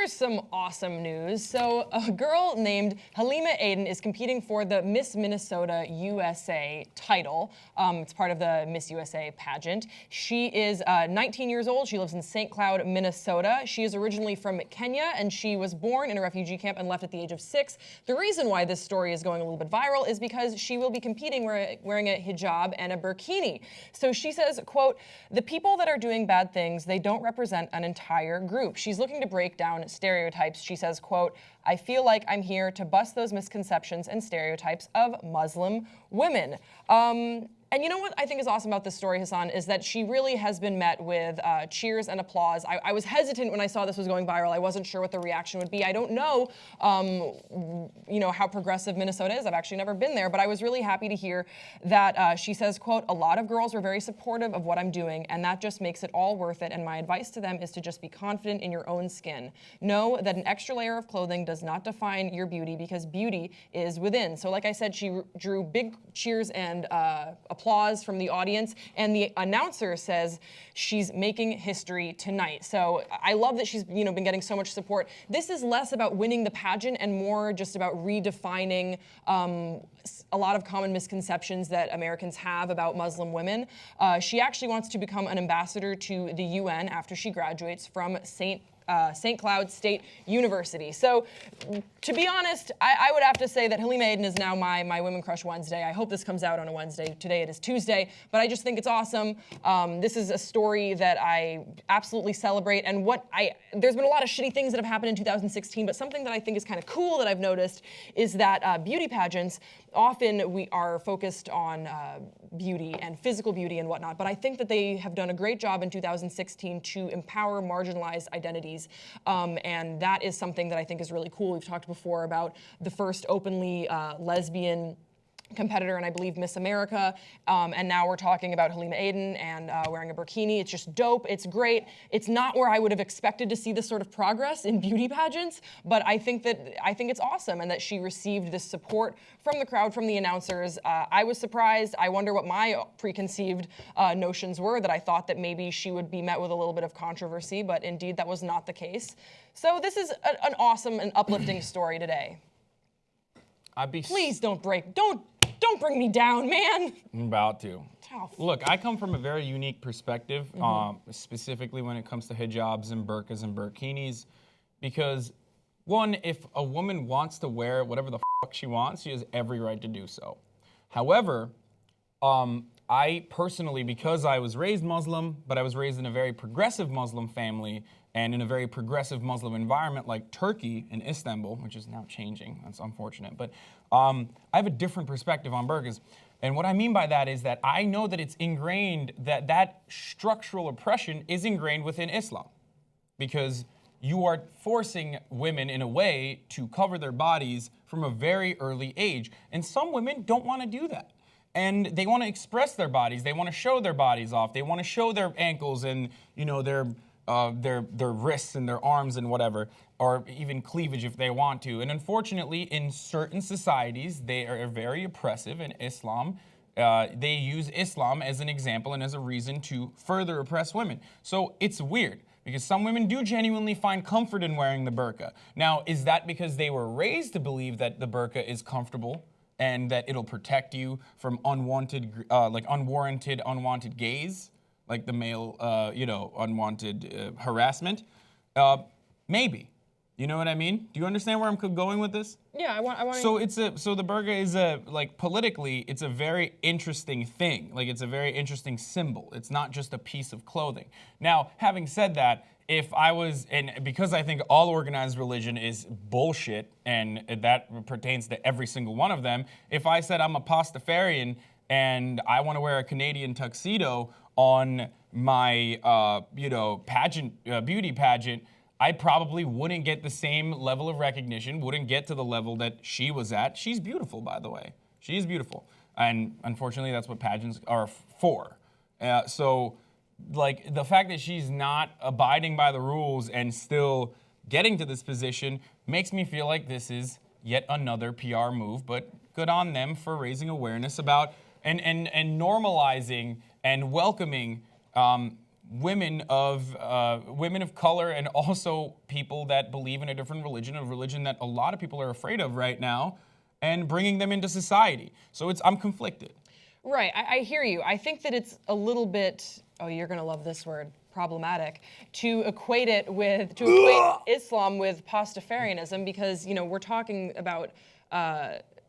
Here's some awesome news. So a girl named Halima Aden is competing for the Miss Minnesota USA title. It's part of the Miss USA pageant. She is 19 years old. She lives in St. Cloud, Minnesota. She is originally from Kenya, and she was born in a refugee camp and left at the age of 6. The reason why this story is going a little bit viral is because she will be competing wearing a hijab and a burkini. So she says, quote, "The people that are doing bad things, they don't represent an entire group." She's looking to break down stereotypes. She says, quote, "I feel like I'm here to bust those misconceptions and stereotypes of Muslim women." And you know what I think is awesome about this story, Hassan, is that she really has been met with cheers and applause. I was hesitant when I saw this was going viral. I wasn't sure what the reaction would be. I don't know, how progressive Minnesota is. I've actually never been there, but I was really happy to hear that she says, quote, "A lot of girls were very supportive of what I'm doing, and that just makes it all worth it. And my advice to them is to just be confident in your own skin. Know that an extra layer of clothing does not define your beauty, because beauty is within." So like I said, she drew big cheers and applause from the audience, and the announcer says she's making history tonight. So I love that she's been getting so much support. This is less about winning the pageant and more just about redefining a lot of common misconceptions that Americans have about Muslim women. She actually wants to become an ambassador to the UN after she graduates from St. Cloud State University. So, to be honest, I would have to say that Halima Aden is now my Women Crush Wednesday. I hope this comes out on a Wednesday. Today it is Tuesday, but I just think it's awesome. This is a story that I absolutely celebrate. And there's been a lot of shitty things that have happened in 2016, but something that I think is kind of cool that I've noticed is that beauty pageants, often we are focused on beauty and physical beauty and whatnot, but I think that they have done a great job in 2016 to empower marginalized identities. And that is something that I think is really cool. We've talked before about the first openly lesbian competitor, and I believe Miss America, and now we're talking about Halima Aden and wearing a burkini. It's just dope. It's great. It's not where I would have expected to see this sort of progress in beauty pageants, but I think it's awesome, and that she received this support from the crowd, from the announcers. I was surprised. I wonder what my preconceived notions were, that I thought that maybe she would be met with a little bit of controversy, but indeed that was not the case. So this is an awesome and uplifting story today. Please don't bring me down, man. I'm about to. Tough. Look, I come from a very unique perspective, specifically when it comes to hijabs and burqas and burkinis, because one, if a woman wants to wear whatever the fuck she wants, she has every right to do so. However, I personally, because I was raised Muslim, but I was raised in a very progressive Muslim family and in a very progressive Muslim environment like Turkey and Istanbul, which is now changing, that's unfortunate, but I have a different perspective on burqas. And what I mean by that is that I know that it's ingrained, that structural oppression is ingrained within Islam, because you are forcing women in a way to cover their bodies from a very early age. And some women don't want to do that. And they want to express their bodies. They want to show their bodies off. They want to show their ankles and, their wrists and their arms and whatever, or even cleavage if they want to. And unfortunately, in certain societies, they are very oppressive. In Islam, they use Islam as an example and as a reason to further oppress women. So it's weird, because some women do genuinely find comfort in wearing the burqa. Now, is that because they were raised to believe that the burqa is comfortable and that it'll protect you from unwanted, unwanted gaze, like the male, unwanted harassment? Maybe. You know what I mean? Do you understand where I'm going with this? Yeah, I want. So the burqa is politically, it's a very interesting thing. Like, it's a very interesting symbol. It's not just a piece of clothing. Now, having said that, if I was, and because I think all organized religion is bullshit, and that pertains to every single one of them, if I said I'm a Pastafarian and I want to wear a Canadian tuxedo on my, beauty pageant, I probably wouldn't get the same level of recognition, wouldn't get to the level that she was at. She's beautiful, by the way. She is beautiful. And unfortunately, that's what pageants are for. So, the fact that she's not abiding by the rules and still getting to this position makes me feel like this is yet another PR move, but good on them for raising awareness about and normalizing and welcoming women of color and also people that believe in a different religion, a religion that a lot of people are afraid of right now, and bringing them into society. So I'm conflicted. Right, I hear you. I think that it's a little bit, oh, you're gonna love this word, problematic, to equate Islam with Pastafarianism, because, you know, we're talking about,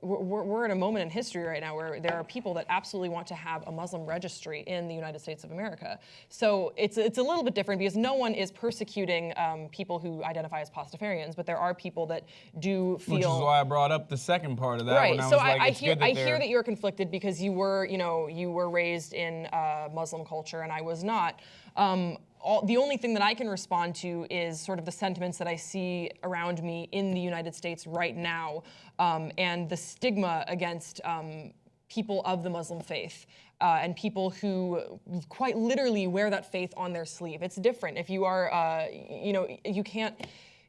we're in a moment in history right now where there are people that absolutely want to have a Muslim registry in the United States of America. So it's a little bit different because no one is persecuting people who identify as Pastafarians, but there are people that do feel. Which is why I brought up the second part of that. Right. When So I hear that you're conflicted because you were raised in Muslim culture and I was not. The only thing that I can respond to is sort of the sentiments that I see around me in the United States right now, and the stigma against people of the Muslim faith and people who quite literally wear that faith on their sleeve. It's different. If you are, you can't.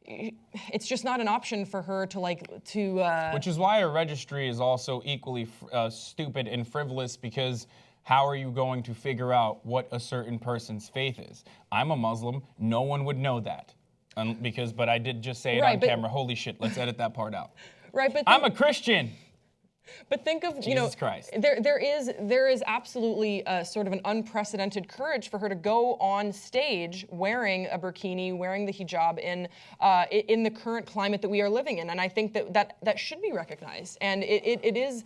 It's just not an option for her to Which is why a registry is also equally stupid and frivolous, because how are you going to figure out what a certain person's faith is? I'm a Muslim. No one would know that. But I did just say it on camera. Holy shit, let's edit that part out. Right, but I'm a Christian. But think of, Jesus Christ. There is absolutely sort of an unprecedented courage for her to go on stage wearing a burkini, wearing the hijab in the current climate that we are living in, and I think that should be recognized, and it is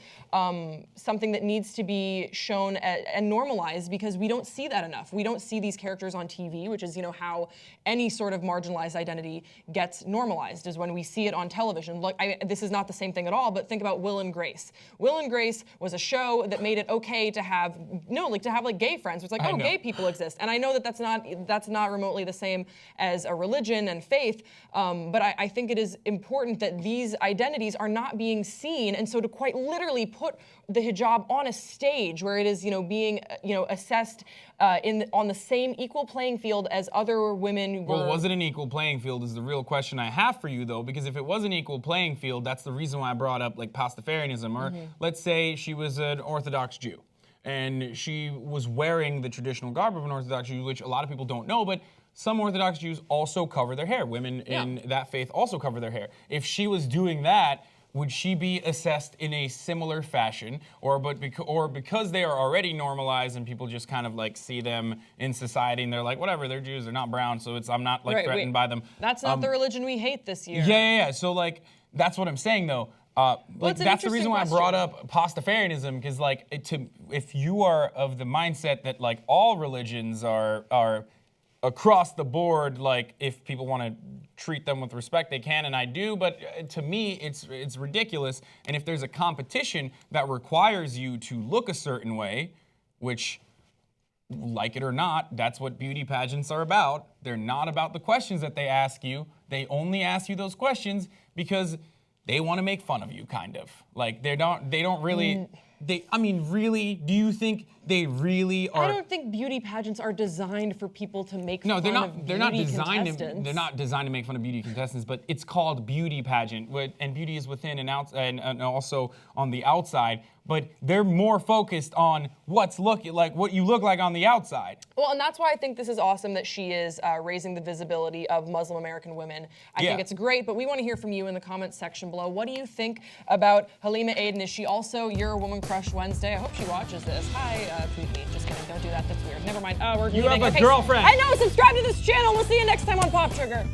something that needs to be shown and normalized, because we don't see that enough. We don't see these characters on TV, which is how any sort of marginalized identity gets normalized, is when we see it on television. Look, this is not the same thing at all, but think about Will and Grace. Will and Grace was a show that made it okay to have gay friends. It's like, oh, gay people exist, and I know that that's not remotely the same as a religion and faith, but I think it is important that these identities are not being seen, and so to quite literally put the hijab on a stage where it is being assessed on the same equal playing field as other women were. Well, was it an equal playing field is the real question I have for you, though, because if it was an equal playing field, that's the reason why I brought up Pastafarianism, or let's say she was an Orthodox Jew and she was wearing the traditional garb of an Orthodox Jew, which a lot of people don't know, but some Orthodox Jews also cover their hair. Women in that faith also cover their hair. If she was doing that, would she be assessed in a similar fashion, or because they are already normalized and people just kind of see them in society and they're like, whatever, they're Jews, they're not brown, so I'm not threatened by them. That's not the religion we hate this year. Yeah. So that's what I'm saying though. That's the reason why I brought up Pastafarianism, because if you are of the mindset that all religions are across the board, if people want to treat them with respect, they can, and I do, but to me, it's ridiculous. And if there's a competition that requires you to look a certain way, which, like it or not, that's what beauty pageants are about. They're not about the questions that they ask you. They only ask you those questions because they want to make fun of you, kind of. They don't really... really? Do you think they really are? I don't think beauty pageants are designed for people to make fun of beauty contestants. They're not designed to make fun of beauty contestants, but it's called beauty pageant, and beauty is within and out, and also on the outside. But they're more focused on what you look like on the outside. Well, and that's why I think this is awesome that she is raising the visibility of Muslim American women. I think it's great, but we want to hear from you in the comments section below. What do you think about Halima Aden? Is she also your Woman Crush Wednesday? I hope she watches this. Hi, Pookie. Just kidding. Don't do that. That's weird. Never mind. Oh, we're You have a girlfriend. I know. Subscribe to this channel. We'll see you next time on Pop Sugar.